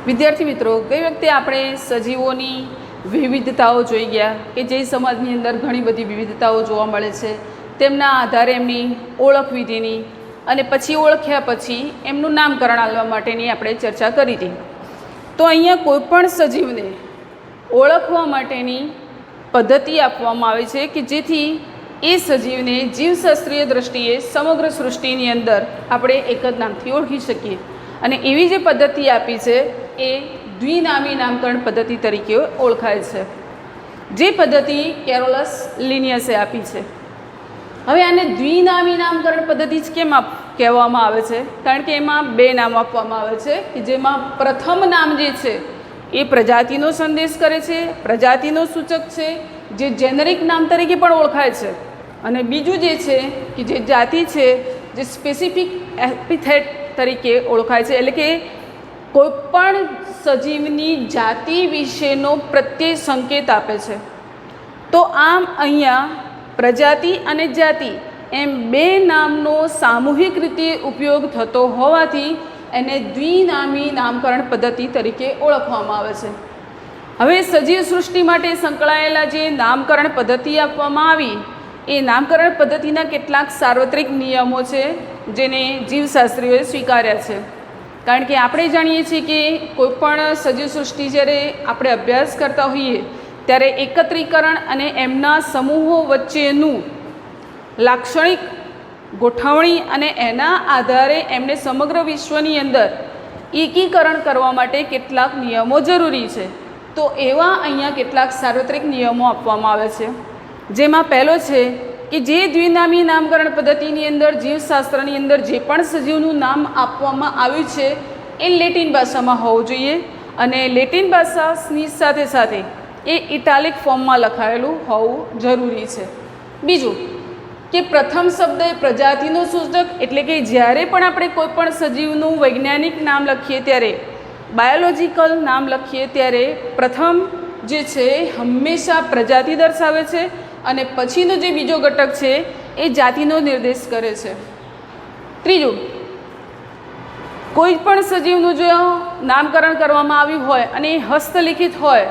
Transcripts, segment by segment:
વિદ્યાર્થી મિત્રો, ગઈ વખતે આપણે સજીવોની વિવિધતાઓ જોઈ ગયા કે જે સમાજની અંદર ઘણી બધી વિવિધતાઓ જોવા મળે છે, તેમના આધારે એમની ઓળખ વિધિની અને પછી ઓળખ્યા પછી એમનું નામકરણ આપવા માટેની આપણે ચર્ચા કરી હતી. તો અહીંયા કોઈપણ સજીવને ઓળખવા માટેની પદ્ધતિ આપવામાં આવે છે કે જેથી એ સજીવને જીવશાસ્ત્રીય દૃષ્ટિએ સમગ્ર સૃષ્ટિની અંદર આપણે એક જ નામથી ઓળખી શકીએ. અને એવી જે પદ્ધતિ આપી છે એ દ્વિનામી નામકરણ પદ્ધતિ તરીકે ઓળખાય છે, જે પદ્ધતિ કેરોલસ લિનિયસે આપી છે. હવે આને દ્વિનામી નામકરણ પદ્ધતિ જ કેમ કહેવામાં આવે છે? કારણ કે એમાં બે નામ આપવામાં આવે છે કે જેમાં પ્રથમ નામ જે છે એ પ્રજાતિનો સંદેશ કરે છે, પ્રજાતિનો સૂચક છે, જે જેનરિક નામ તરીકે પણ ઓળખાય છે. અને બીજું જે છે કે જે જાતિ છે, જે સ્પેસિફિક એપિથેટ તરીકે ઓળખાય છે, એટલે કે કોઈપણ સજીવની જાતિ વિશેનો પ્રત્યય સંકેત આપે છે. તો આમ અહીંયા પ્રજાતિ અને જાતિ એમ બે નામનો સામૂહિક રીતે ઉપયોગ થતો હોવાથી એને દ્વિનામી નામકરણ પદ્ધતિ તરીકે ઓળખવામાં આવે છે. હવે સજીવ સૃષ્ટિ માટે સંકળાયેલા જે નામકરણ પદ્ધતિ આપવામાં આવી એ નામકરણ પદ્ધતિના કેટલાક સાર્વત્રિક નિયમો છે જેને જીવશાસ્ત્રીઓએ સ્વીકાર્યા છે. કારણ કે આપણે જાણીએ છીએ કે કોઈપણ સજીવ સૃષ્ટિ જ્યારે આપણે અભ્યાસ કરતા હોઈએ ત્યારે એકત્રીકરણ અને એમના સમૂહો વચ્ચેનું લાક્ષણિક ગોઠવણી અને એના આધારે એમને સમગ્ર વિશ્વની અંદર એકીકરણ કરવા માટે કેટલાક નિયમો જરૂરી છે. તો એવા અહીંયા કેટલાક સાર્વત્રિક નિયમો આપવામાં આવે છે, જેમાં પહેલો છે કે જે દ્વિનામી નામકરણ પદ્ધતિની અંદર જીવશાસ્ત્રની અંદર જે પણ સજીવનું નામ આપવામાં આવ્યું છે એ લેટિન ભાષામાં હોવું જોઈએ અને લેટિન ભાષાની સાથે સાથે એ ઇટાલિક ફોર્મમાં લખાયેલું હોવું જરૂરી છે. બીજું કે પ્રથમ શબ્દ એ પ્રજાતિનો સૂચક, એટલે કે જ્યારે પણ આપણે કોઈ પણ સજીવનું વૈજ્ઞાનિક નામ લખીએ ત્યારે, બાયોલોજિકલ નામ લખીએ ત્યારે પ્રથમ જે છે હંમેશા પ્રજાતિ દર્શાવે છે અને પછીનો જે બીજો ઘટક છે એ જાતિનો નિર્દેશ કરે છે. ત્રીજું, કોઈ પણ સજીવનું જો નામકરણ કરવામાં આવ્યું હોય અને એ હસ્તલિખિત હોય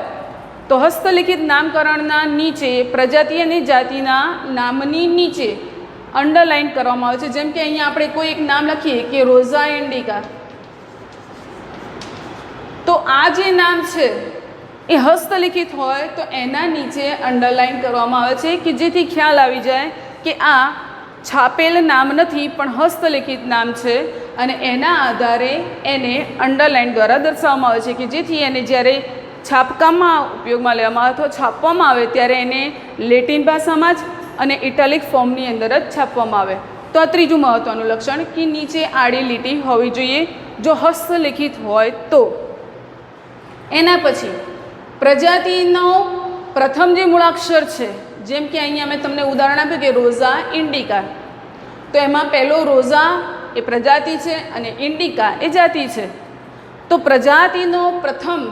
તો હસ્તલિખિત નામકરણના નીચે પ્રજાતિ અને જાતિના નામની નીચે અંડરલાઇન કરવામાં આવે છે. જેમ કે અહીંયા આપણે કોઈ એક નામ લખીએ કે રોઝા ઇન્ડિકા, તો આ જે નામ છે એ હસ્તલિખિત હોય તો એના નીચે અંડરલાઇન કરવામાં આવે છે કે જેથી ખ્યાલ આવી જાય કે આ છાપેલ નામ નથી પણ હસ્તલિખિત નામ છે અને એના આધારે એને અંડરલાઇન દ્વારા દર્શાવવામાં આવે છે કે જેથી એને જ્યારે છાપકામમાં ઉપયોગમાં લેવામાં આવે અથવા છાપવામાં આવે ત્યારે એને લેટિન ભાષામાં જ અને ઇટાલિક ફોર્મની અંદર જ છાપવામાં આવે. તો આ ત્રીજું મહત્ત્વનું લક્ષણ કે નીચે આડી લીટી હોવી જોઈએ જો હસ્તલિખિત હોય તો. એના પછી પ્રજાતિનો પ્રથમ જે મૂળાક્ષર છે, જેમ કે અહીંયા મેં તમને ઉદાહરણ આપ્યું કે રોઝા ઇન્ડિકા, તો એમાં પહેલો રોઝા એ પ્રજાતિ છે અને ઇન્ડિકા એ જાતિ છે. તો પ્રજાતિનો પ્રથમ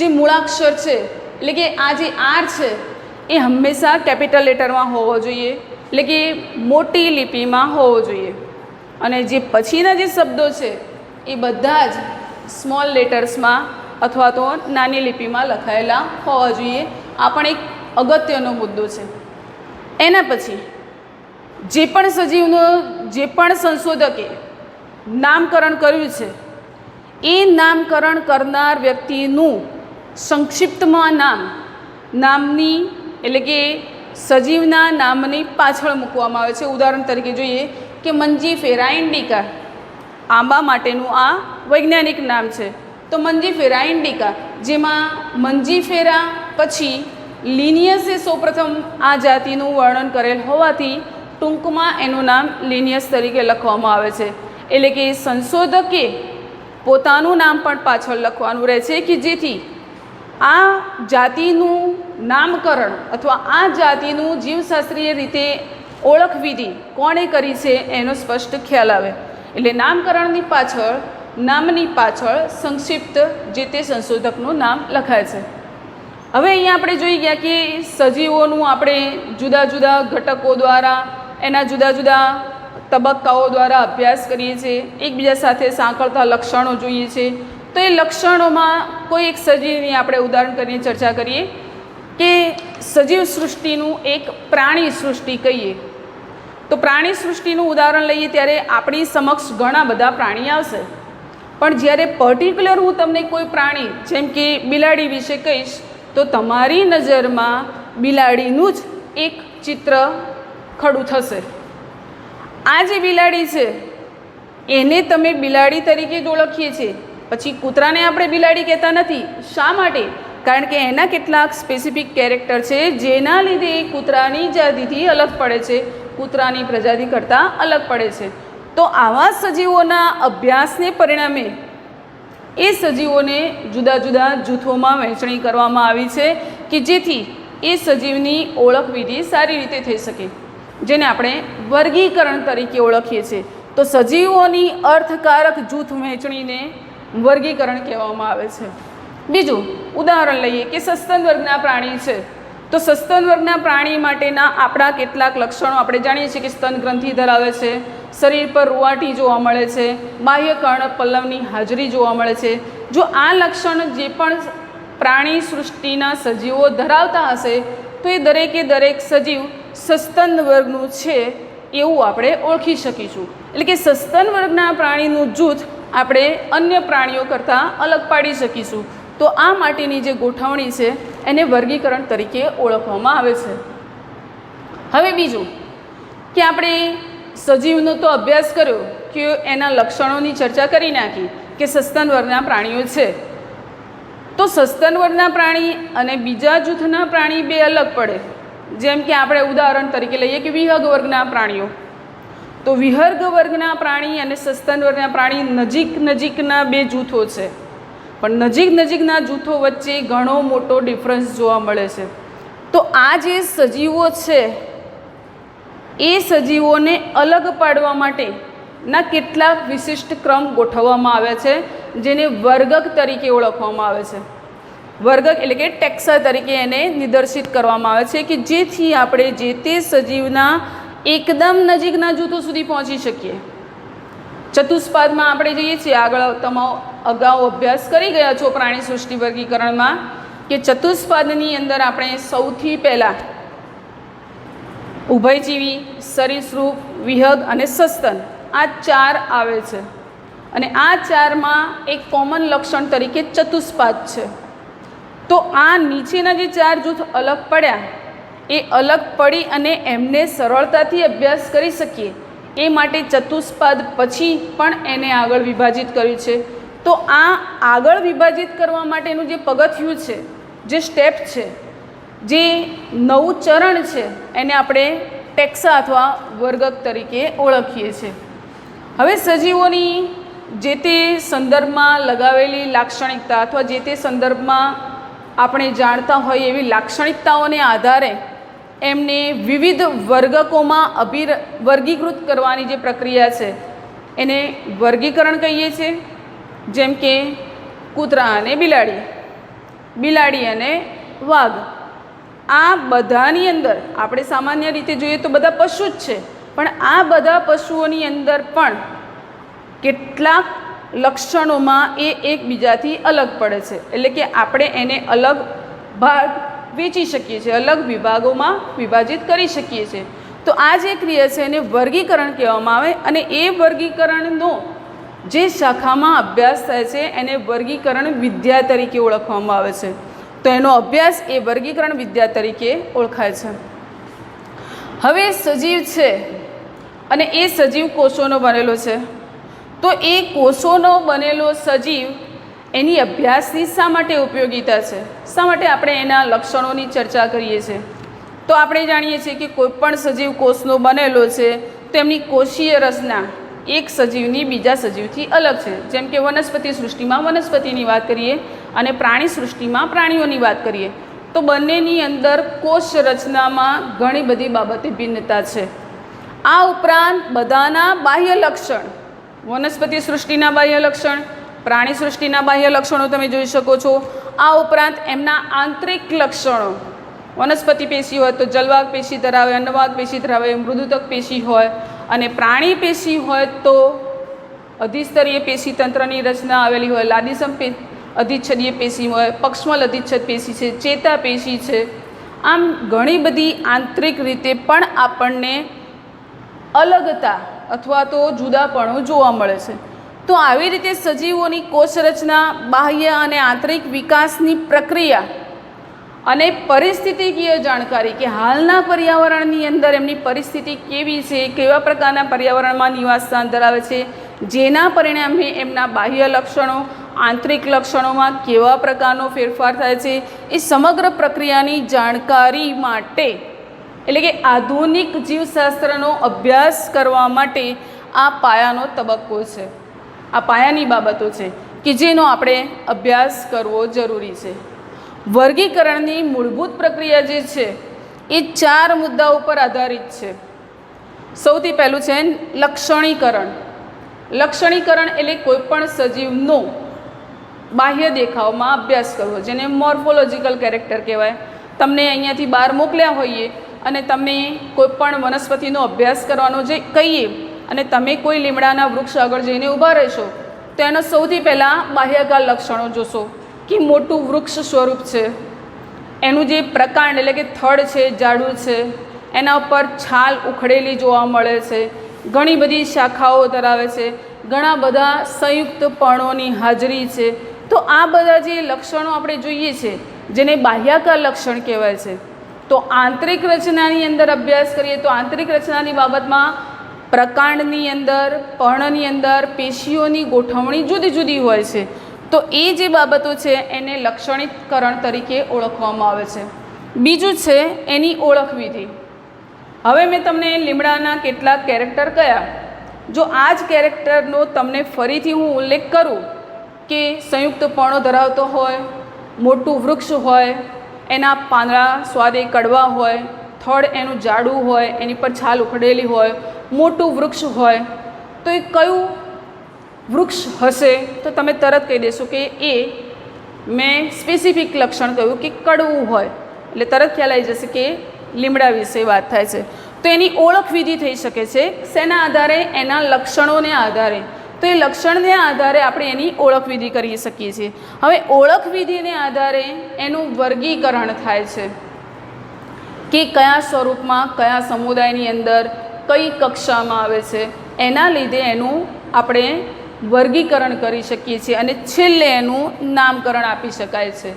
જે મૂળાક્ષર છે, એટલે કે આ જે આર છે એ હંમેશા કેપિટલ લેટરમાં હોવો જોઈએ, એટલે કે મોટી લિપિમાં હોવો જોઈએ. અને જે પછીના જે શબ્દો છે એ બધા જ સ્મોલ લેટર્સમાં અથવા તો નાની લિપિમાં લખાયેલા હોવા જોઈએ. આ પણ એક અગત્યનો મુદ્દો છે. એના પછી જે પણ સજીવનો જે પણ સંશોધકે નામકરણ કર્યું છે એ નામકરણ કરનાર વ્યક્તિનું સંક્ષિપ્તમાં નામની એટલે કે સજીવના નામની પાછળ મૂકવામાં આવે છે. ઉદાહરણ તરીકે જોઈએ કે મંજીફેરા ઇન્ડિકા, આંબા માટેનું આ વૈજ્ઞાનિક નામ છે. તો મંજીફેરા ઇન્ડિકા, જેમાં મંજીફેરા પછી લિનિયસે સૌપ્રથમ આ જાતિનું વર્ણન કરેલ હોવાથી ટૂંકમાં એનું નામ લિનિયસ તરીકે લખવામાં આવે છે. એટલે કે સંશોધકે પોતાનું નામ પણ પાછળ લખવાનું રહે છે કે જેથી આ જાતિનું નામકરણ અથવા આ જાતિનું જીવશાસ્ત્રીય રીતે ઓળખ વિધિ કોણે કરી છે એનો સ્પષ્ટ ખ્યાલ આવે. એટલે નામકરણની પાછળ, નામની પાછળ સંક્ષિપ્ત જે તે સંશોધકનું નામ લખાય છે. હવે અહીંયા આપણે જોઈ ગયા કે સજીવોનું આપણે જુદા જુદા ઘટકો દ્વારા એના જુદા જુદા તબક્કાઓ દ્વારા અભ્યાસ કરીએ છીએ, એકબીજા સાથે સાંકળતા લક્ષણો જોઈએ છીએ, તો એ લક્ષણોમાં કોઈ એક સજીવની આપણે ઉદાહરણ કરીને ચર્ચા કરીએ કે સજીવ સૃષ્ટિનું એક પ્રાણી સૃષ્ટિ કહીએ તો પ્રાણી સૃષ્ટિનું ઉદાહરણ લઈએ ત્યારે આપણી સમક્ષ ઘણા બધા પ્રાણી આવશે, પણ જ્યારે પર્ટિક્યુલર હું તમને કોઈ પ્રાણી જેમ કે બિલાડી વિશે કહીશ તો તમારી નજરમાં બિલાડીનું જ એક ચિત્ર ખડું થશે. આ જે બિલાડી છે એને તમે બિલાડી તરીકે જ ઓળખીએ છીએ, પછી કૂતરાને આપણે બિલાડી કહેતા નથી. શા માટે? કારણ કે એના કેટલાક સ્પેસિફિક કેરેક્ટર છે જેના લીધે એ કૂતરાની જાતિથી અલગ પડે છે, કૂતરાની પ્રજાતિ કરતાં અલગ પડે છે. તો આવા સજીવોના અભ્યાસને પરિણામે એ સજીવોને જુદા જુદા જૂથોમાં વહેંચણી કરવામાં આવી છે કે જેથી એ સજીવની ઓળખ વિધિ સારી રીતે થઈ શકે, જેને આપણે વર્ગીકરણ તરીકે ઓળખીએ છીએ. તો સજીવોની અર્થકારક જૂથ વહેંચણીને વર્ગીકરણ કહેવામાં આવે છે. બીજું ઉદાહરણ લઈએ કે સસ્તન વર્ગના પ્રાણી છે, તો સસ્તન વર્ગના પ્રાણી માટેના આપણા કેટલાક લક્ષણો આપણે જાણીએ છીએ કે સ્તન ગ્રંથિ ધરાવે છે, શરીર પર રૂંવાટી જોવા મળે છે, બાહ્ય કર્ણ પલ્લવની હાજરી જોવા મળે છે. જો આ લક્ષણ જે પણ પ્રાણી સૃષ્ટિના સજીવો ધરાવતા હશે તો એ દરેકે દરેક સજીવ સસ્તન વર્ગનું છે એવું આપણે ઓળખી શકીશું. એટલે કે સસ્તન વર્ગના પ્રાણીનું જૂથ આપણે અન્ય પ્રાણીઓ કરતાં અલગ પાડી શકીશું. તો આ માટેની જે ગોઠવણી છે એને વર્ગીકરણ તરીકે ઓળખવામાં આવે છે. હવે બીજું કે આપણે સજીવનો તો અભ્યાસ કર્યો કે એના લક્ષણોની ચર્ચા કરી નાખી કે સસ્તન વર્ગના પ્રાણીઓ છે. તો સસ્તન વર્ગના પ્રાણી અને બીજા જૂથના પ્રાણી બે અલગ પડે. જેમ કે આપણે ઉદાહરણ તરીકે લઈએ કે વિહંગ વર્ગના પ્રાણીઓ. તો વિહંગ વર્ગના પ્રાણી અને સસ્તન વર્ગના પ્રાણી નજીકના બે જૂથો છે, પણ નજીકના જૂથો વચ્ચે ઘણો મોટો ડિફરન્સ જોવા મળે છે. તો આ જે સજીવો છે એ સજીવોને અલગ પાડવા માટેના કેટલાક વિશિષ્ટ ક્રમ ગોઠવવામાં આવ્યા છે જેને વર્ગક તરીકે ઓળખવામાં આવે છે. વર્ગક એટલે કે ટેક્સા તરીકે એને નિર્દેશિત કરવામાં આવે છે કે જેથી આપણે જે તે સજીવના એકદમ નજીકના જૂથો સુધી પહોંચી શકીએ. ચતુષ્પાદમાં આપણે જઈએ છીએ, આગળ અગાઉ અભ્યાસ કરી ગયા છો પ્રાણી સૃષ્ટિ વર્ગીકરણમાં કે ચતુષ્પાદની અંદર આપણે સૌથી પહેલાં ઉભયજીવી, સરીસૃપ, વિહંગ અને સસ્તન આ ચાર આવે છે અને આ ચારમાં એક કોમન લક્ષણ તરીકે ચતુષ્પાદ છે. તો આ નીચેના જે ચાર જૂથ અલગ પડ્યા એ અલગ પડી અને એમને સરળતાથી અભ્યાસ કરી શકીએ એ માટે ચતુષ્પાદ પછી પણ એને આગળ વિભાજિત કર્યું છે. તો આ આગળ વિભાજિત કરવા માટેનું જે પગથિયું છે, જે સ્ટેપ છે, જે નવું ચરણ છે એને આપણે ટેક્સા અથવા વર્ગક તરીકે ઓળખીએ છીએ. હવે સજીવોની જે તે સંદર્ભમાં લગાવેલી લાક્ષણિકતા અથવા જે તે સંદર્ભમાં આપણે જાણતા હોય એવી લાક્ષણિકતાઓને આધારે એમને વિવિધ વર્ગકોમાં વર્ગીકૃત કરવાની જે પ્રક્રિયા છે એને વર્ગીકરણ કહીએ છીએ. જેમ કે કૂતરા અને બિલાડી, બિલાડી અને વાઘ, આ બધાની અંદર આપણે સામાન્ય રીતે જોઈએ તો બધા પશુ જ છે, પણ આ બધા પશુઓની અંદર પણ કેટલાક લક્ષણોમાં એ એકબીજાથી અલગ પડે છે. એટલે કે આપણે એને અલગ ભાગ વેચી શકીએ છીએ, અલગ વિભાગોમાં વિભાજિત કરી શકીએ છીએ. તો આ જે ક્રિયા છે એને વર્ગીકરણ કહેવામાં આવે અને એ વર્ગીકરણનો જે શાખામાં અભ્યાસ થાય છે એને વર્ગીકરણ વિદ્યા તરીકે ઓળખવામાં આવે છે. તો એનો અભ્યાસ એ વર્ગીકરણ વિદ્યા તરીકે ઓળખાય છે. હવે સજીવ છે અને એ સજીવ કોષોનો બનેલો છે. તો એ કોષોનો બનેલો સજીવ એની અભ્યાસની શા માટે ઉપયોગિતા છે, શા માટે આપણે એના લક્ષણોની ચર્ચા કરીએ છીએ? તો આપણે જાણીએ છીએ કે કોઈપણ સજીવ કોષનો બનેલો છે તેમની કોષીય રચના એક સજીવની બીજા સજીવથી અલગ છે. જેમ કે વનસ્પતિ સૃષ્ટિમાં વનસ્પતિની વાત કરીએ અને પ્રાણી સૃષ્ટિમાં પ્રાણીઓની વાત કરીએ તો બંનેની અંદર કોષ રચનામાં ઘણી બધી બાબતે ભિન્નતા છે. આ ઉપરાંત બધાના બાહ્ય લક્ષણ, વનસ્પતિ સૃષ્ટિના બાહ્ય લક્ષણ, પ્રાણી સૃષ્ટિના બાહ્ય લક્ષણો તમે જોઈ શકો છો. આ ઉપરાંત એમના આંતરિક લક્ષણો, વનસ્પતિ પેશી હોય તો જલવાહક પેશી ધરાવે, અન્નવાહક પેશી ધરાવે, મૃદુતક પેશી હોય અને પ્રાણી પેશી હોય તો અધિસ્તરીય પેશી તંત્રની રચના આવેલી હોય, લાદીસમ અધિચ્છદીય પેશી હોય, પક્ષમલ અધિચ્છદ પેશી છે, ચેતા પેશી છે. આમ ઘણી બધી આંતરિક રીતે પણ આપણને અલગતા અથવા તો જુદાપણું જોવા મળે છે. તો આવી રીતે સજીવોની કોષ રચના, બાહ્ય અને આંતરિક વિકાસની પ્રક્રિયા અને પરિસ્થિતિકીય જાણકારી કે હાલના પર્યાવરણની અંદર એમની પરિસ્થિતિ કેવી છે, કેવા પ્રકારના પર્યાવરણમાં નિવાસ સ્થાન ધરાવે છે, જેના પરિણામે એમના બાહ્ય લક્ષણો, આંતરિક લક્ષણોમાં કેવા પ્રકારનો ફેરફાર થાય છે, એ સમગ્ર પ્રક્રિયાની જાણકારી માટે એટલે કે આધુનિક જીવશાસ્ત્રનો અભ્યાસ કરવા માટે આ પાયાનો તબક્કો છે. આ પાયાની બાબતો છે કે જેનો આપણે અભ્યાસ કરવો જરૂરી છે. વર્ગીકરણની મૂળભૂત પ્રક્રિયા જે છે એ 4 મુદ્દાઓ પર આધારિત છે. સૌથી પહેલું છે લક્ષણીકરણ. લક્ષણીકરણ એટલે કોઈપણ સજીવનો બાહ્ય દેખાવમાં અભ્યાસ કરવો, જેને મોર્ફોલોજીકલ કેરેક્ટર કહેવાય. તમને અહીંયાથી બહાર મોકલ્યા હોઈએ અને તમને કોઈપણ વનસ્પતિનો અભ્યાસ કરવાનો જે કહીએ અને તમે કોઈ લીમડાના વૃક્ષ આગળ જઈને ઊભા રહેશો તો એનો સૌથી પહેલાં બાહ્યકાર લક્ષણો જોશો કે મોટું વૃક્ષ સ્વરૂપ છે, એનું જે પ્રકાંડ એટલે કે થડ છે જાડું છે, એના ઉપર છાલ ઉખડેલી જોવા મળે છે, ઘણી બધી શાખાઓ ધરાવે છે, ઘણા બધા સંયુક્ત પર્ણોની હાજરી છે. તો આ બધા જે લક્ષણો આપણે જોઈએ છે જેને બાહ્યાકાર લક્ષણ કહેવાય છે. તો આંતરિક રચનાની અંદર અભ્યાસ કરીએ તો આંતરિક રચનાની બાબતમાં પ્રકાંડની અંદર, પર્ણની અંદર પેશીઓની ગોઠવણી જુદી જુદી હોય છે. તો એ જે બાબતો છે એને લક્ષણીકરણ તરીકે ઓળખવામાં આવે છે. બીજું છે એની ઓળખ વિધિ. હવે મેં તમને લીમડાના કેટલાક કેરેક્ટર કયા. જો આ જ કેરેક્ટરનો તમને ફરીથી હું ઉલ્લેખ કરું કે સંયુક્ત પર્ણો ધરાવતો હોય, મોટું વૃક્ષ હોય, એના પાંદડા સ્વાદે કડવા હોય, થડ એનું જાડું હોય, એની પર છાલ ઉખડેલી હોય, મોટું વૃક્ષ હોય, તો એ કયું વૃક્ષ હશે તો તમે તરત કહી દેશો કે એ મેં સ્પેસિફિક લક્ષણ કહ્યું કે કડવું હોય, એટલે તરત ખ્યાલ આવી જશે કે લીમડા વિશે વાત થાય છે. તો એની ઓળખ વિધિ થઈ શકે છે શેના આધારે? એના લક્ષણોને આધારે. તો એ લક્ષણને આધારે આપણે એની ઓળખ વિધિ કરી શકીએ છીએ. હવે ઓળખ વિધિને આધારે એનું વર્ગીકરણ થાય છે કે કયા સ્વરૂપમાં, કયા સમુદાયની અંદર, કઈ કક્ષામાં આવે છે. એના લીધે એનું આપણે વર્ગીકરણ કરી શકીએ છીએ અને છેલ્લે એનું નામકરણ આપી શકાય છે.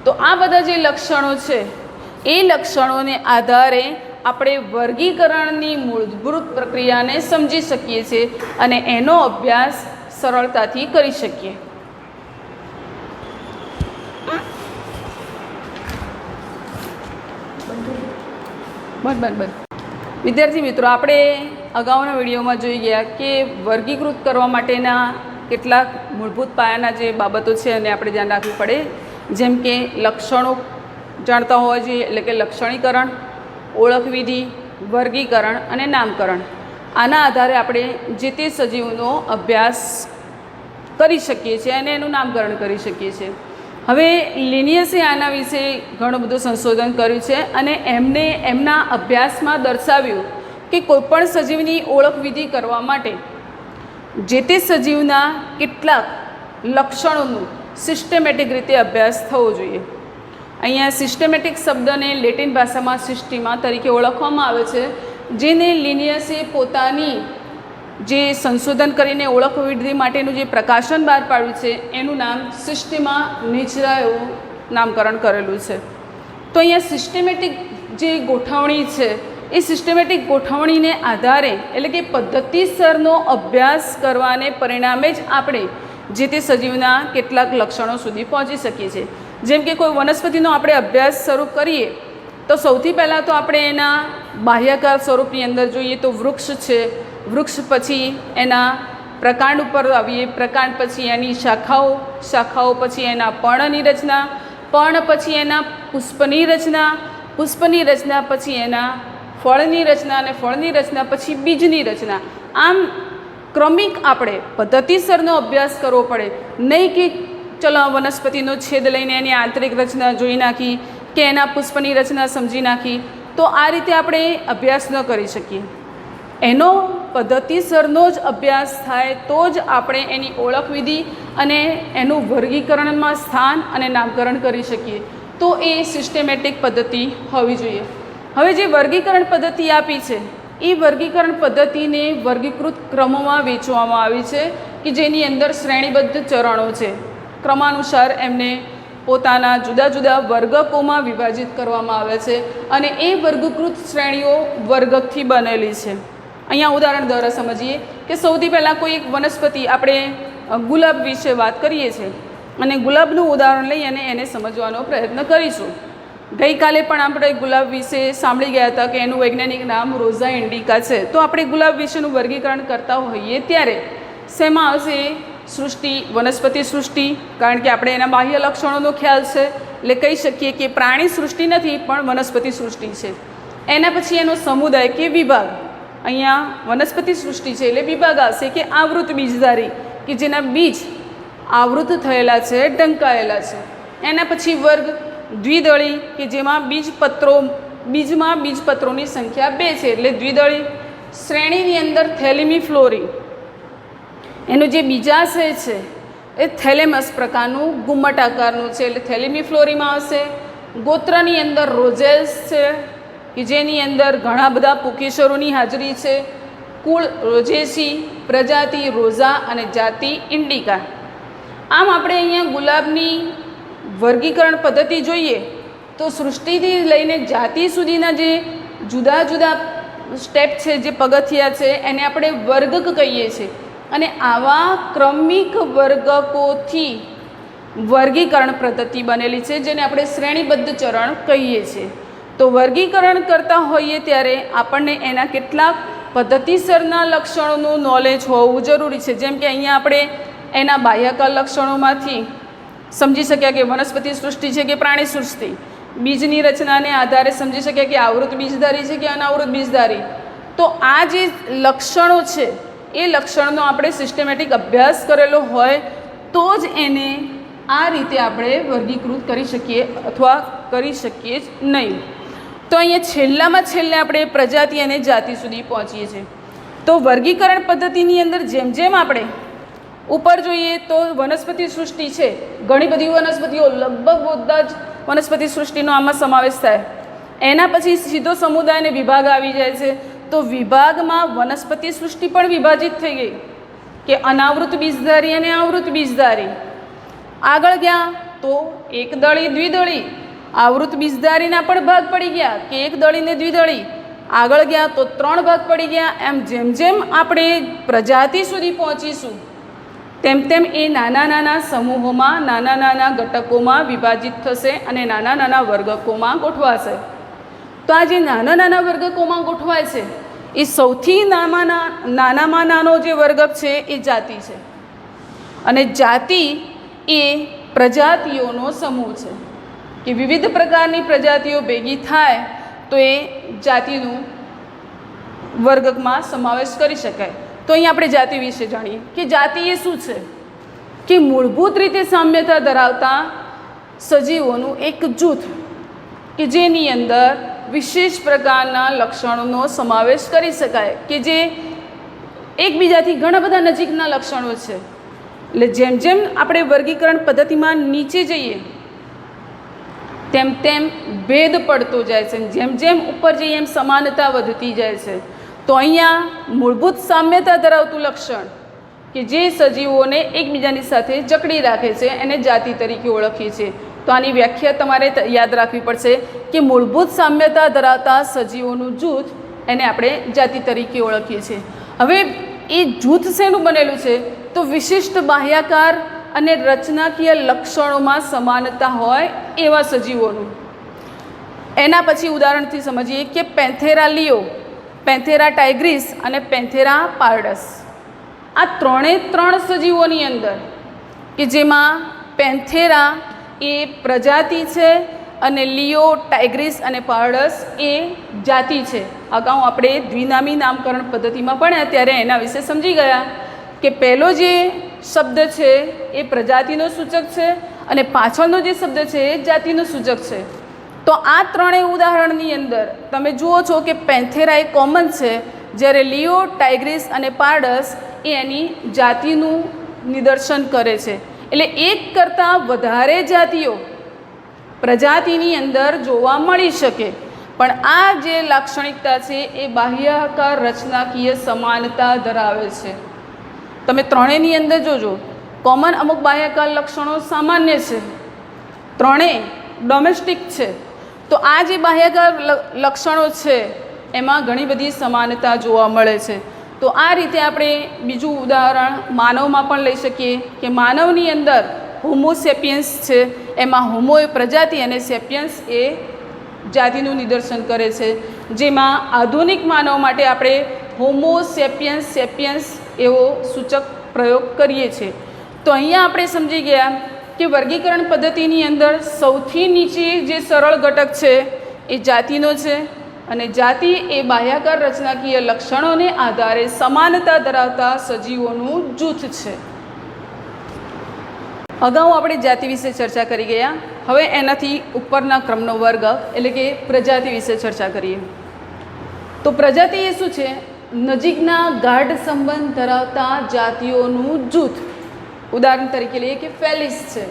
તો આ બધા જે લક્ષણો છે એ લક્ષણોને આધારે આપણે વર્ગીકરણની મૂળભૂત પ્રક્રિયાને સમજી શકીએ છીએ અને એનો અભ્યાસ સરળતાથી કરી શકીએ. વિદ્યાર્થી મિત્રો, આપણે અગાઉના વિડીયોમાં જોઈ ગયા કે વર્ગીકૃત કરવા માટેના કેટલાક મૂળભૂત પાયાના જે બાબતો છે અને આપણે ધ્યાન રાખવું પડે. જેમ કે લક્ષણો જાણતા હોવા જોઈએ, એટલે કે લક્ષણીકરણ, ઓળખ વિધિ, વર્ગીકરણ અને નામકરણ. આના આધારે આપણે જે તે સજીવનો અભ્યાસ કરી શકીએ છીએ અને એનું નામકરણ કરી શકીએ છીએ. હવે લિનિયસે આના વિશે ઘણું બધું સંશોધન કર્યું છે અને એમને એમના અભ્યાસમાં દર્શાવ્યું કે કોઈપણ સજીવની ઓળખ વિધિ કરવા માટે જે તે સજીવના કેટલાક લક્ષણોનું સિસ્ટમેટિક રીતે અભ્યાસ થવો જોઈએ. અહીંયા સિસ્ટમેટિક શબ્દને લેટિન ભાષામાં સિસ્ટીમા તરીકે ઓળખવામાં આવે છે, જેને લિનિયસે પોતાની જે સંશોધન કરીને ઓળખ વિધિ માટેનું જે પ્રકાશન બહાર પાડ્યું છે એનું નામ સિસ્ટીમા નિચરા એવું નામકરણ કરેલું છે. તો અહીંયા સિસ્ટમેટિક જે ગોઠવણી છે એ સિસ્ટમેટિક ગોઠવણીને આધારે એટલે કે પદ્ધતિસરનો અભ્યાસ કરવાને પરિણામે જ આપણે જે તે સજીવના કેટલાક લક્ષણો સુધી પહોંચી શકીએ છીએ. જેમ કે કોઈ વનસ્પતિનો આપણે અભ્યાસ શરૂ કરીએ તો સૌથી પહેલાં તો આપણે એના બાહ્યકાર સ્વરૂપની અંદર જોઈએ તો વૃક્ષ છે, વૃક્ષ પછી એના પ્રકાંડ ઉપર આવીએ, પ્રકાંડ પછી એની શાખાઓ, શાખાઓ પછી એના પર્ણની રચના, પર્ણ પછી એના પુષ્પની રચના, પુષ્પની રચના પછી એના ફળની રચના અને ફળની રચના પછી બીજની રચના. આમ ક્રમિક આપણે પદ્ધતિસરનો અભ્યાસ કરવો પડે, નહીં કે ચલો વનસ્પતિનો છેદ લઈને એની આંતરિક રચના જોઈ નાખી કે એના પુષ્પની રચના સમજી નાખી. તો આ રીતે આપણે અભ્યાસ ન કરી શકીએ. એનો પદ્ધતિસરનો જ અભ્યાસ થાય તો જ આપણે એની ઓળખ વિધિ અને એનું વર્ગીકરણમાં સ્થાન અને નામકરણ કરી શકીએ. તો એ સિસ્ટેમેટિક પદ્ધતિ હોવી જોઈએ. હવે જે વર્ગીકરણ પદ્ધતિ આપી છે એ વર્ગીકરણ પદ્ધતિને વર્ગીકૃત ક્રમોમાં વહેંચવામાં આવી છે કે જેની અંદર શ્રેણીબદ્ધ ચરણો છે. ક્રમાનુસાર એમને પોતાના જુદા જુદા વર્ગકોમાં વિભાજિત કરવામાં આવે છે અને એ વર્ગીકૃત શ્રેણીઓ વર્ગકથી બનેલી છે. અહીંયા ઉદાહરણ દ્વારા સમજીએ કે સૌથી પહેલાં કોઈ એક વનસ્પતિ, આપણે ગુલાબ વિશે વાત કરીએ છીએ અને ગુલાબનું ઉદાહરણ લઈ અને એને સમજવાનો પ્રયત્ન કરીશું. ગઈકાલે પણ આપણે ગુલાબ વિશે સાંભળી ગયા હતા કે એનું વૈજ્ઞાનિક નામ રોઝા ઇન્ડિકા છે. તો આપણે ગુલાબ વિશેનું વર્ગીકરણ કરતા હોઈએ ત્યારે શેમાં આવશે? સૃષ્ટિ, વનસ્પતિ સૃષ્ટિ, કારણ કે આપણે એના બાહ્ય લક્ષણોનો ખ્યાલ છે એટલે કહી શકીએ કે પ્રાણી સૃષ્ટિ નથી પણ વનસ્પતિ સૃષ્ટિ છે. એના પછી એનો સમુદાય કે વિભાગ, અહીંયા વનસ્પતિ સૃષ્ટિ છે એટલે વિભાગ આવશે કે આવૃત બીજધારી, કે જેના બીજ આવૃત થયેલા છે, ઢંકાયેલા છે. એના પછી વર્ગ દ્વિદળી, કે જેમાં બીજમાં બીજપત્રોની સંખ્યા 2 છે એટલે દ્વિદળી. શ્રેણીની અંદર થેલેમી ફ્લોરી, એનું જે બીજાશય છે એ થેલેમસ પ્રકારનું ગુમ્મટ આકારનું છે એટલે થેલેમી ફ્લોરીમાં આવશે. ગોત્રની અંદર રોઝેલ્સ છે કે જેની અંદર ઘણા બધા પુકેશરોની હાજરી છે. કુળ રોઝેસી, પ્રજાતિ રોઝા અને જાતિ ઇન્ડિકા. આમ આપણે અહીંયા ગુલાબની વર્ગીકરણ પદ્ધતિ જોઈએ તો સૃષ્ટિથી લઈને જાતિ સુધીના જે જુદા જુદા સ્ટેપ છે, જે પગથિયા છે, એને આપણે વર્ગક કહીએ છીએ અને આવા ક્રમિક વર્ગકોથી વર્ગીકરણ પદ્ધતિ બનેલી છે જેને આપણે શ્રેણીબદ્ધ ચરણ કહીએ છીએ. તો વર્ગીકરણ કરતા હોઈએ ત્યારે આપણને એના કેટલાક પદ્ધતિસરના લક્ષણોનું નોલેજ હોવું જરૂરી છે. જેમ કે અહીંયા આપણે એના બાહ્યકાલ લક્ષણોમાંથી સમજી શક્યા કે વનસ્પતિ સૃષ્ટિ છે કે પ્રાણી સૃષ્ટિ. બીજની રચનાને આધારે સમજી શક્યા કે આવૃત બીજધારી છે કે અનાવૃત બીજધારી. તો આ જે લક્ષણો છે એ લક્ષણનો આપણે સિસ્ટમેટિક અભ્યાસ કરેલો હોય તો જ એને આ રીતે આપણે વર્ગીકૃત કરી શકીએ અથવા કરી શકીએ જ નહીં. તો અહીંયા છેલ્લામાં છેલ્લે આપણે પ્રજાતિ અને જાતિ સુધી પહોંચીએ છીએ. તો વર્ગીકરણ પદ્ધતિની અંદર જેમ જેમ આપણે ઉપર જોઈએ તો વનસ્પતિ સૃષ્ટિ છે, ઘણી બધી વનસ્પતિઓ, લગભગ બધા જ વનસ્પતિ સૃષ્ટિનો આમાં સમાવેશ થાય. એના પછી સીધો સમુદાય અને વિભાગ આવી જાય છે. તો વિભાગમાં વનસ્પતિ સૃષ્ટિ પણ વિભાજિત થઈ ગઈ કે અનાવૃત બીજધારી અને આવૃત બીજધારી. આગળ ગયા તો એકદળી, દ્વિદળી, આવૃત બીજધારીના પણ ભાગ પડી ગયા કે એકદળી ને દ્વિદળી. આગળ ગયા તો 3 ભાગ પડી ગયા. એમ જેમ જેમ આપણે પ્રજાતિ સુધી પહોંચીશું તેમ તેમ એ નાના નાના સમૂહોમાં, નાના નાના ઘટકોમાં વિભાજિત થશે અને નાના નાના વર્ગકોમાં ગોઠવાશે. તો આ જે નાના નાના વર્ગકોમાં ગોઠવાય છે એ સૌથી નાનામાં નાનો જે વર્ગક છે એ જાતિ છે અને જાતિ એ પ્રજાતિઓનો સમૂહ છે કે વિવિધ પ્રકારની પ્રજાતિઓ ભેગી થાય તો એ જાતિનું વર્ગકમાં સમાવેશ કરી શકાય. તો અહીં આપણે જાતિ વિશે જાણીએ કે જાતિ એ શું છે? કે મૂળભૂત રીતે સામ્યતા ધરાવતા સજીવોનું એક જૂથ કે જેની અંદર વિશેષ પ્રકારના લક્ષણોનો સમાવેશ કરી શકાય કે જે એકબીજાથી ઘણા બધા નજીકના લક્ષણો છે. એટલે જેમ જેમ આપણે વર્ગીકરણ પદ્ધતિમાં નીચે જઈએ તેમ તેમ ભેદ પડતો જાય છે, જેમ જેમ ઉપર જઈએ એમ સમાનતા વધતી જાય છે. તો અહીંયા મૂળભૂત સામ્યતા ધરાવતું લક્ષણ કે જે સજીવોને એકબીજાની સાથે જકડી રાખે છે એને જાતિ તરીકે ઓળખીએ છીએ. તો આની વ્યાખ્યા તમારે યાદ રાખવી પડશે કે મૂળભૂત સામ્યતા ધરાવતા સજીવોનું જૂથ એને આપણે જાતિ તરીકે ઓળખીએ છીએ. હવે એ જૂથ શેનું બનેલું છે? તો વિશિષ્ટ બાહ્યાકાર અને રચનાકીય લક્ષણોમાં સમાનતા હોય એવા સજીવોનું. એના પછી ઉદાહરણથી સમજીએ કે પેન્થેરા લિયો, પેન્થેરા ટાઇગ્રીસ અને પેન્થેરા પાર્ડસ. આ 3 સજીવોની અંદર કે જેમાં પેન્થેરા એ પ્રજાતિ છે અને લિયો, ટાઇગ્રીસ અને પાર્ડસ એ જાતિ છે. અગાઉ આપણે દ્વિનામી નામકરણ પદ્ધતિમાં ભણ્યા ત્યારે એના વિશે સમજી ગયા કે પહેલો જે શબ્દ છે એ પ્રજાતિનો સૂચક છે અને પાછળનો જે શબ્દ છે એ જાતિનો સૂચક છે. તો આ 3 ઉદાહરણની અંદર તમે જુઓ છો કે પેન્થેરા એ કોમન છે જ્યારે લિયો, ટાઇગ્રીસ અને પારડસ એ એની જાતિનું નિદર્શન કરે છે. એટલે એક કરતાં વધારે જાતિઓ પ્રજાતિની અંદર જોવા મળી શકે, પણ આ જે લાક્ષણિકતા છે એ બાહ્યાકાર રચનાકીય સમાનતા ધરાવે છે. તમે ત્રણેયની અંદર જોજો, કોમન અમુક બાહ્યાકાર લક્ષણો સામાન્ય છે, ત્રણેય ડોમેસ્ટિક છે. તો આ જે બાહ્યાકાર લક્ષણો છે એમાં ઘણી બધી સમાનતા જોવા મળે છે. તો આ રીતે આપણે બીજું ઉદાહરણ માનવમાં પણ લઈ શકીએ કે માનવની અંદર હોમોસેપિયન્સ છે, એમાં હોમો એ પ્રજાતિ અને સેપિયન્સ એ જાતિનું નિદર્શન કરે છે. જેમાં આધુનિક માનવ માટે આપણે હોમોસેપિયન્સ સેપિયન્સ એવો સૂચક પ્રયોગ કરીએ છીએ. તો અહીંયા આપણે સમજી ગયા કે વર્ગીકરણ પદ્ધતિની અંદર સૌથી નીચે જે સરળ ઘટક છે એ જાતિનો છે, અને જાતિ એ બાહ્યાકાર રચનાકીય લક્ષણોને આધારે સમાનતા ધરાવતા સજીવોનું જૂથ છે. અગાઉ આપણે જાતિ વિશે ચર્ચા કરી ગયા, હવે એનાથી ઉપરના ક્રમનો વર્ગ એટલે કે પ્રજાતિ વિશે ચર્ચા કરીએ. તો પ્રજાતિ એ શું છે? નજીકના ગાઢ સંબંધ ધરાવતા જાતિઓનું જૂથ. ઉદાહરણ તરીકે લઈએ કે ફેલિસ છે.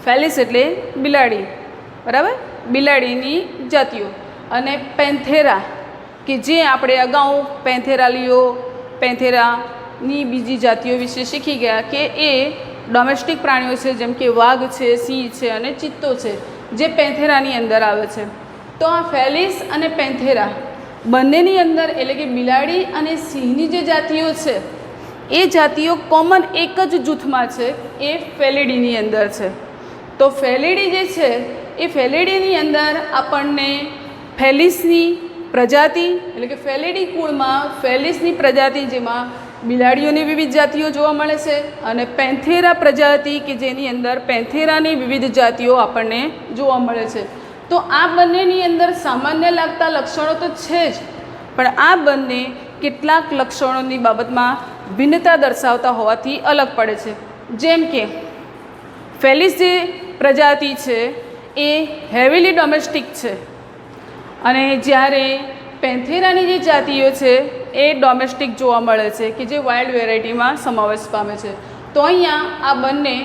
ફેલિસ એટલે બિલાડી, બરાબર, બિલાડીની જાતિઓ. અને પેન્થેરા કે જે આપણે અગાઉ પેન્થેરા લિયો, પેન્થેરાની બીજી જાતિઓ વિશે શીખી ગયા કે એ ડોમેસ્ટિક પ્રાણીઓ છે, જેમ કે વાઘ છે, સિંહ છે અને ચિત્તો છે, જે પેન્થેરાની અંદર આવે છે. તો આ ફેલિસ અને પેન્થેરા બંનેની અંદર એટલે કે બિલાડી અને સિંહની જે જાતિઓ છે એ જાતિઓ કોમન એક જ જૂથમાં છે, એ ફેલિડીની અંદર છે. તો ફેલિડી જે છે એ ફેલિડીની અંદર આપણને ફેલિસની પ્રજાતિ એટલે કે ફેલિડી કુળમાં ફેલિસની પ્રજાતિ જેમાં બિલાડીઓની વિવિધ જાતિઓ જોવા મળે છે, અને પેન્થેરા પ્રજાતિ કે જેની અંદર પેન્થેરાની વિવિધ જાતિઓ આપણને જોવા મળે છે. તો આ બંનેની અંદર સામાન્ય લાગતા લક્ષણો તો છે જ, પણ આ બંને કેટલાક લક્ષણોની બાબતમાં ભિન્નતા દર્શાવતા હોવાથી અલગ પડે છે. જેમ કે ફેલિસ જે પ્રજાતિ છે એ હેવીલી ડોમેસ્ટિક છે, અને જ્યારે પેન્થેરાની જે જાતિઓ છે એ ડોમેસ્ટિક જોવા મળે છે કે જે વાઇલ્ડ વેરાયટીમાં સમાવેશ પામે છે. તો અહીંયા આ બંને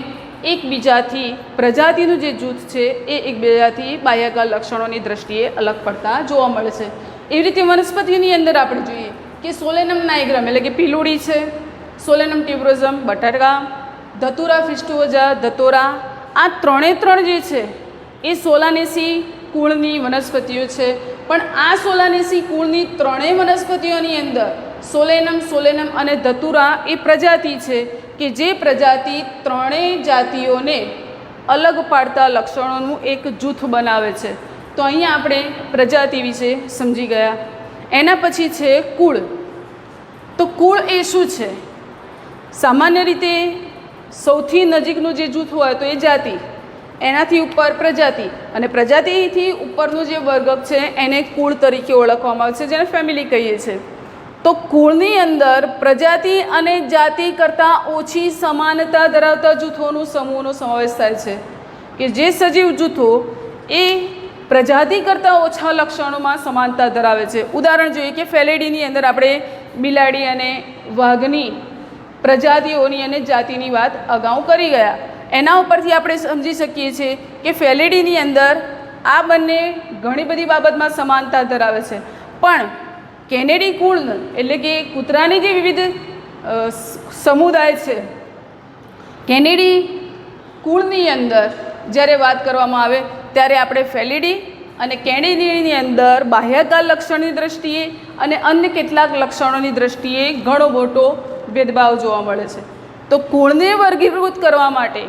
એકબીજાથી પ્રજાતિનું જે જૂથ છે એ એકબીજાથી બાહ્યાકાર લક્ષણોની દ્રષ્ટિએ અલગ પડતા જોવા મળે છે. એવી રીતે વનસ્પતિની અંદર આપણે જોઈએ કે સોલેનમ નાઇગ્રમ એટલે કે પીલુડી છે, સોલેનમ ટ્યુબરોઝમ બટાકા, ધતુરા ફિસ્ટુઓઝા ધતોરા, આ ત્રણ જે છે એ સોલાનેસી કુળની વનસ્પતિઓ છે. પણ આ સોલાનેસી કુળની ત્રણેય વનસ્પતિઓની અંદર સોલેનમ અને ધતુરા એ પ્રજાતિ છે કે જે પ્રજાતિ ત્રણેય જાતિઓને અલગ પાડતા લક્ષણોનું એક જૂથ બનાવે છે. તો અહીંયા આપણે પ્રજાતિ વિશે સમજી ગયા. એના પછી છે કુળ. તો કુળ એ શું છે? સામાન્ય રીતે સૌથી નજીકનું જે જૂથ હોય તો એ જાતિ, એનાથી ઉપર પ્રજાતિ, અને પ્રજાતિથી ઉપરનું જે વર્ગ છે એને કુળ તરીકે ઓળખવામાં આવે છે, જેને ફેમિલી કહીએ છીએ. તો કુળની અંદર પ્રજાતિ અને જાતિ કરતાં ઓછી સમાનતા ધરાવતા જૂથોનું સમૂહનો સમાવેશ થાય છે કે જે સજીવ જૂથો એ પ્રજાતિ કરતાં ઓછા લક્ષણોમાં સમાનતા ધરાવે છે. ઉદાહરણ જોઈએ કે ફેલિડીની અંદર આપણે બિલાડી અને વાઘની પ્રજાતિઓની અને જાતિની વાત અગાઉ કરી ગયા. એના ઉપરથી આપણે સમજી શકીએ છીએ કે ફેલિડીની અંદર આ બંને ઘણી બધી બાબતમાં સમાનતા ધરાવે છે, પણ કેનેડી કુળ એટલે કે કૂતરાની જે વિવિધ સમુદાય છે, કેનેડી કુળની અંદર જ્યારે વાત કરવામાં આવે ત્યારે આપણે ફેલિડી અને કેનેડીની અંદર બાહ્યાકાર લક્ષણની દ્રષ્ટિએ અને અન્ય કેટલાક લક્ષણોની દ્રષ્ટિએ ઘણો મોટો ભેદભાવ જોવા મળે છે. તો કુળને વર્ગીકૃત કરવા માટે,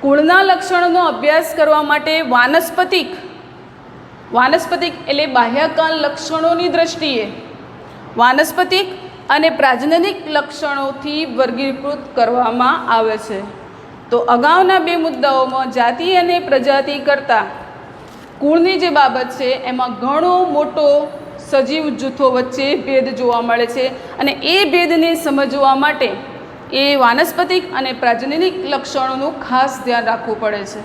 કુળના લક્ષણોનો અભ્યાસ કરવા માટે વાનસ્પતિક એટલે બાહ્યાકાર લક્ષણોની દ્રષ્ટિએ વાનસ્પતિક અને પ્રાજનનિક લક્ષણોથી વર્ગીકૃત કરવામાં આવે છે. તો અગાઉના બે મુદ્દાઓમાં જાતિ અને પ્રજાતિ કરતાં કુળની જે બાબત છે એમાં ઘણો મોટો સજીવ જૂથો વચ્ચે ભેદ જોવા મળે છે, અને એ ભેદને સમજવા માટે એ વાનસ્પતિક અને પ્રાજનનિક લક્ષણોનું ખાસ ધ્યાન રાખવું પડે છે.